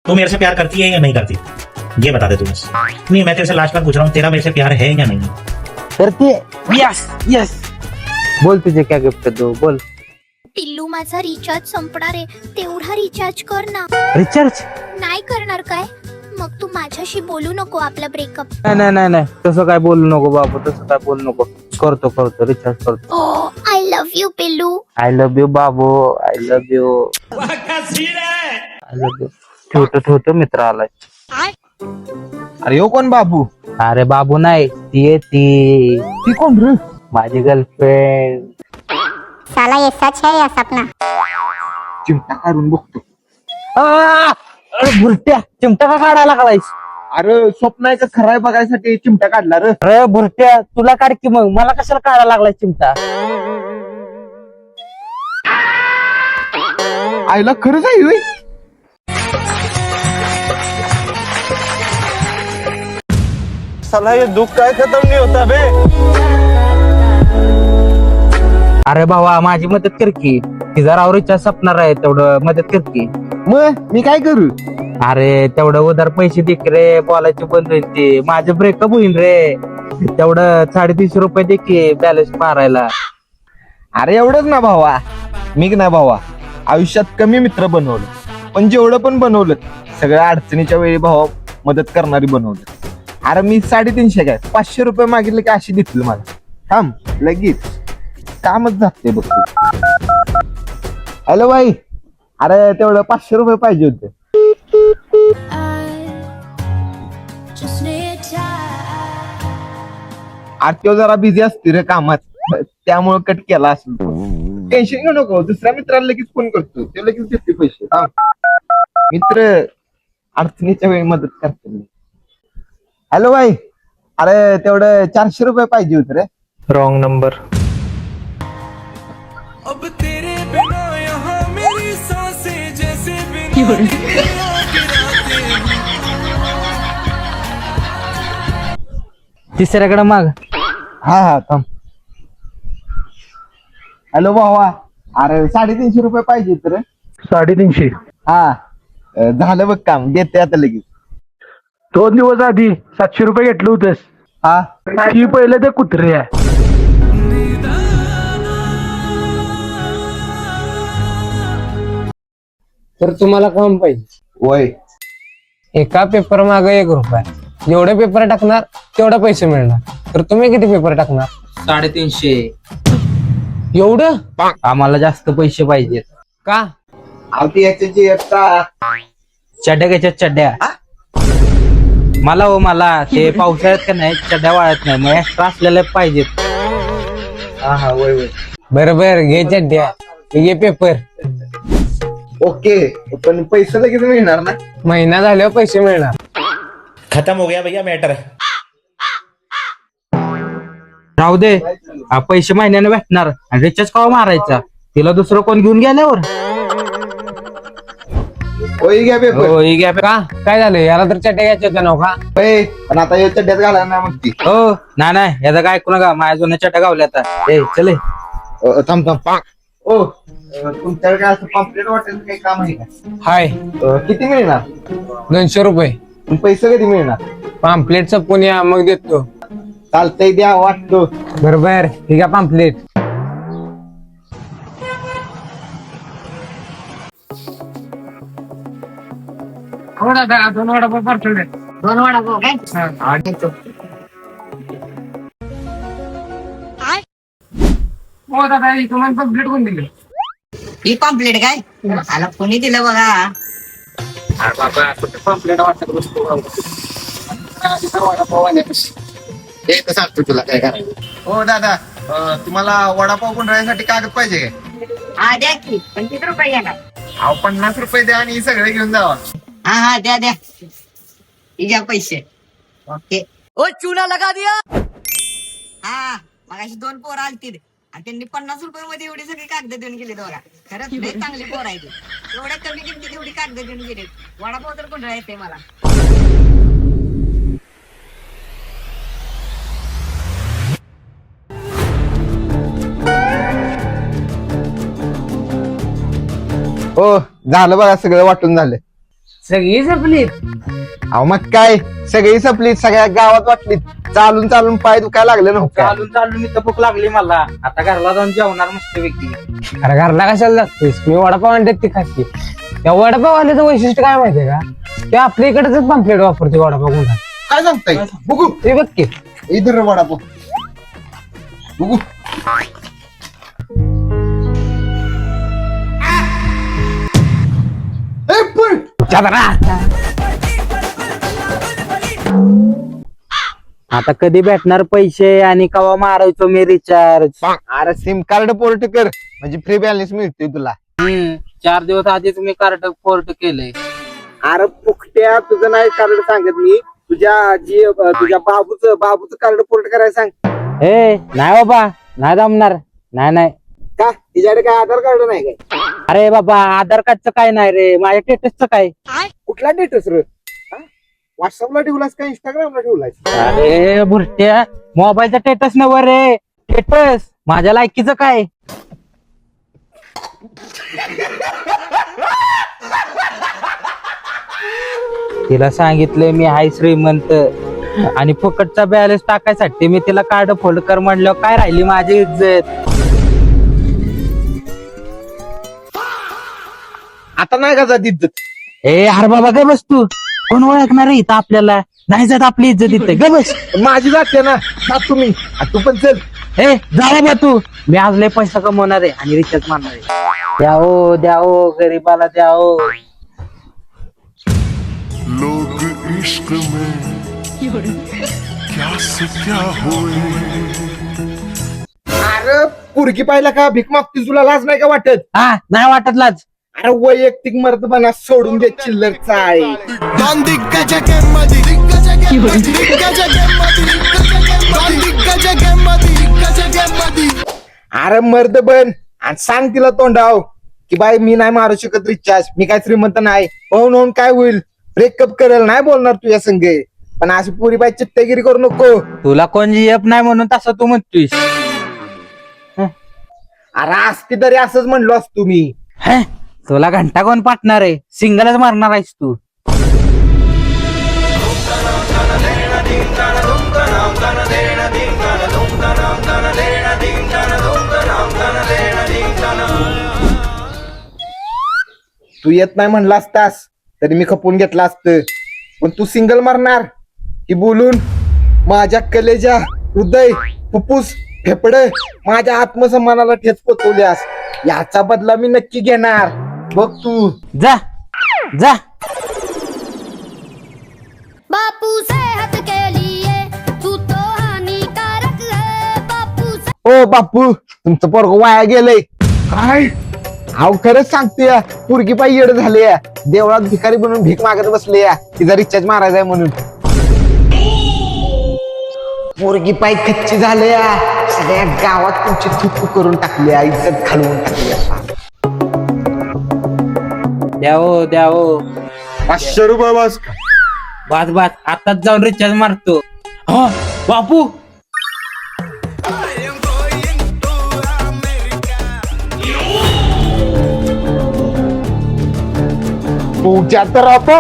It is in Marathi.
तू मेरे से प्यार करती है या नहीं करती, ये बता दे तू मुझसे। नहीं, मैं तेरे से लास्ट बार पूछ रहा हूँ, तेरा मेरे से प्यार है या नहीं? करते. Yes yes. बोल तुझे क्या गिफ्ट दो, बोल. पिल्लू माझा रिचार्ज संपणार आहे, तेवढा रिचार्ज कर ना. रिचार्ज नाही करणार काय? मग तू माझ्याशी बोलू नको आपला ब्रेकअप. नाही नाही नाही नाही, तसं काय बोलू नको बाबू, तसं काय बोलू नको. करतो करतो, रिचार्ज करतो. ओ आय लव्ह यू पिल्लू. I love you Babu, I love you. I love you. ठेवतो मित्र आलाय. अरे यो कोण बाबू? अरे बाबू नाही, ती आहे ती कोण रे? माझी गर्लफ्रेंड. साला ये सच है या सपना? चिमटा काढून बघतो. अरे भुरट्या, चिमटा का काढायला लागलायस? अरे स्वप्न आहे का खरं आहे बघायसाठी चिमटा काढला रे. अरे भुरट्या, तुला काढ की मग, मला कशाला काढायला लागलाय चिमटा? आईला खरंच आहे होय? साला ये दुख काय खत्म नहीं होता बे. अरे भावा, माझी मदत कर की, तिचा रावरीच्या सपनार आहे, तेवढं मदत कर की. मग मी काय करू? अरे तेवढं उधार पैसे दे की रे, बोलायची बंद होईल ते, माझं ब्रेकअप होईल रे. तेवढं 350 रुपये दे की बॅलन्स मारायला. अरे एवढंच ना भावा, मी ना भावा आयुष्यात कमी मित्र बनवलं, पण जेवढं पण बनवलं सगळ्या अडचणीच्या वेळी भावा मदत करणारी बनवलं. अरे मी 350 काय 500 रुपये मागितले की अशी देतील मला. थांब लगेच कामच जाते बघ. हॅलो भाई, अरे तेवढं 500 रुपये पाहिजे होते. आरटीओ जरा बिझी असते रे कामात, त्यामुळे कट केला असेल. टेन्शन घेऊ नको, दुसऱ्या मित्राला लगेच फोन करतो, ते लगेच देते पैसे. मित्र अडचणीच्या वेळी मदत करते. हॅलो भाई, अरे तेवढं 400 रुपये पाहिजे होते रे. Wrong number. अब तेरे बिना यहाँ मेरी सांसें जैसे बिना तिसऱ्याकडे माग. हा थांब. हॅलो भावा, अरे 350 रुपये पाहिजे होते रे. 350. हा झालं बघ काम, देते आता लगेच. 2 दिवस आधी 700 रुपये घेतलं होतस. हा ती पहिले ते कुत्रे आहे. तर तुम्हाला काम पाहिजे. वय एका पेपर मागे 1 रुपया. जेवढे पेपर टाकणार तेवढे पैसे मिळणार. तर तुम्ही किती पेपर टाकणार? 350. एवढं? आम्हाला जास्त पैसे पाहिजेत. का? आवती याच्याची आता चड्ड्या घ्यायच्या चड्ड्या. मला ते पावसाळ्यात का नाही चड्ड्या वाळत नाही, मग एक्स्ट्रा असलेल्या पाहिजेत. हा वय वय. बरोबर, घे चड्ड्या, घे पेपर. ओके, पण पैसे लगेच मिळणार ना? महिना झाल्यावर पैसे मिळणार. खत्म हो गया भैया मैटर. राहू दे, पैसे महिन्याने भेटणार आणि रिचार्ज कवा मारायचा, तिला दुसरं कोण घेऊन गेल्यावर. होय घ्या पेपर. हो ही घ्या. का? काय झालं? याला तर चड्ड्या घ्यायच्या होत्या नव्ह का? होय, पण आता या चड्ड्यात घाला ना मग ती. हो नाही याचं काय ऐकू नका, माझ्या जुन्या चड्ड्या गावल्या आता. ए चले. थांब थांब. ओ तुमच्याकडे काय असं पॉम्पलेट वाटेल काही काम आहे का? हाय, किती मिळणार? 200 रुपये. पण पैसे कधी मिळणार? पाम्पलेट छपून या, मग देतो. चालतंय, द्या वाटतो. बरोबर, ठीक आहे. पाम्पलेट. दादा 2 वडापाव पार्सल दे. 2 वडापाव काय? हा, देतो. हो दादा, ही तुम्हाला पाम्पलेट कोण दिली? ही पॉम्पलेट काय आला कोणी दिलं बघा. अरे बाबा, कुठे पाम्पलेट वाटत बसतो. वडापाव हे तर सांगतो तुला काय करायचं. हो दादा, तुम्हाला वडापाव गुंडाळण्यासाठी कागद पाहिजे काय? हा द्या की, पण किती रुपये घेणार? 50 रुपये द्या आणि सगळे घेऊन जावा. हा द्या द्या, ही घ्या पैसे. ओके. ओ चुना लगा दिया. हा मगाशी 2 पोरं आलती आणि त्यांनी 50 रुपये मध्ये एवढी सगळी कागद देऊन गेली बघा. खरंच लय चांगली पोर आहे ती. एवढ्या कमी किमतीत एवढी कागद देऊन गेली. वडापाव तर कोण येते मला. हो झालं बघा, सगळं वाटून झालं. सगळी संपली. अहो मग काय, सगळी संपली, सगळ्या गावात वाटली. चालून चालून पाय दुखायला लागले नव्हते. चालून चालून इथं भूक लागली मला. आता घरला जाऊन जेवणार मस्तपैकी. अरे घरला कशाला लागतेस, मी वडापाव आणतात ती खाते. त्या वडापाव आल्याचं वैशिष्ट्य काय माहितीये का, ते आपल्या इकडेच पम्पलेट वापरते वडापाव गुंडा. काय सांगताय बघू, ते बघ की. इधर वडापाव बघू. ए, पण आता कधी भेटणार पैसे आणि कवा मारायचो मी रिचार्ज. अरे सिम कार्ड पोर्ट कर म्हणजे फ्री बॅलन्स मिळते तुला. 4 दिवस आधीच मी कार्ड पोर्ट केलंय. अरे पुखट्या, तुझं नाही कार्ड सांगत मी, तुझ्या बाबूचं कार्ड पोर्ट करायला सांग. ए नाही बाबा, नाही जमणार. नाही का तिच्याकडे काय आधार कार्ड नाही काय? अरे बाबा, आधार कार्डचं काय नाही रे, माझ्या स्टेटसचं काय. कुठला डेटस रे? व्हॉट्सअपला ठेवलास का इंस्टाग्रामला ठेवलास? अरे बुरट्या, मोबाईलचा स्टेटस नव रे, स्टेटस माझ्या लायकीचं काय. तिला सांगितलंय मी हाय श्रीमंत आणि फुकटचा बॅलन्स टाकायसाठी मी तिला कार्ड फोल्ड कर म्हणल्यावर काय राहिली माझी इज्जत. आता नाही का जात इज्जत? ए अरे बाबा काय बस तू, कोण ओळखणार आहे इथं आपल्याला, नाही जात आपली इज्जत इथे. ग बस. माझी जाते ना, जात तुम्ही. तू पण चल. ए जा बा तू, मी आज लय पैसा कमवणार आहे आणि रिचार्ज मारणार आहे. द्या हो गरीबाला द्या हो. लोग इश्क में क्या से क्या हुए. अरे पुरकी पाहिला का भीक मागती, तुला लाज नाही का वाटत? हा नाही वाटत लाज. अरे वैयक्तिक मर्दबाना सोडून दे, चिल्लरचा आहे. अरे मर्द बन आणि सांग तिला तोंडाव की बाई मी नाही मारू शकत रिचार्ज, मी काय श्रीमंत नाही. होऊन काय होईल, ब्रेकअप करेल, नाही बोलणार तुझ्या संग. पण अशी पुरी बाई चित्तेगिरी करू नको. तुला कोण जीएफ नाही म्हणून तसं तू म्हणतोयस. अरे असती तरी असंच म्हणलो असतो मी. हे, तुला घंटा कोण पाठणार आहे, सिंगलच मारणार आहेस तू. तू येत नाही म्हणला असतास तरी मी खपून घेतला असतं, पण तू सिंगल मारणार की बोलून माझ्या कलेजा, हृदय, फुफ्फुस, फेफड, माझ्या आत्मसन्मानाला ठेच पोचवल्यास. याचा बदला मी नक्की घेणार, बघ तू. जा जा. बापू सेहत के लिए तू तो हानिकारक है बापू. ओ बापू, तुमचं पोरग वाया गेलंय. काय? अहो खरंच सांगते, पुरगी पायी येड झाली. देवळात भिकारी बनून भीक मागत बसले, तिचा रिचार्ज मारायचा आहे म्हणून. पोरगी पायी कच्ची झाले, सगळ्या गावात तुमची थुकू करून टाकली, इज्जत घालवून टाकली. द्या हो. 500 रुपये बस. बात आताच जाऊन रिचार्ज मारतो. हा बापू. तुझ्या तर आता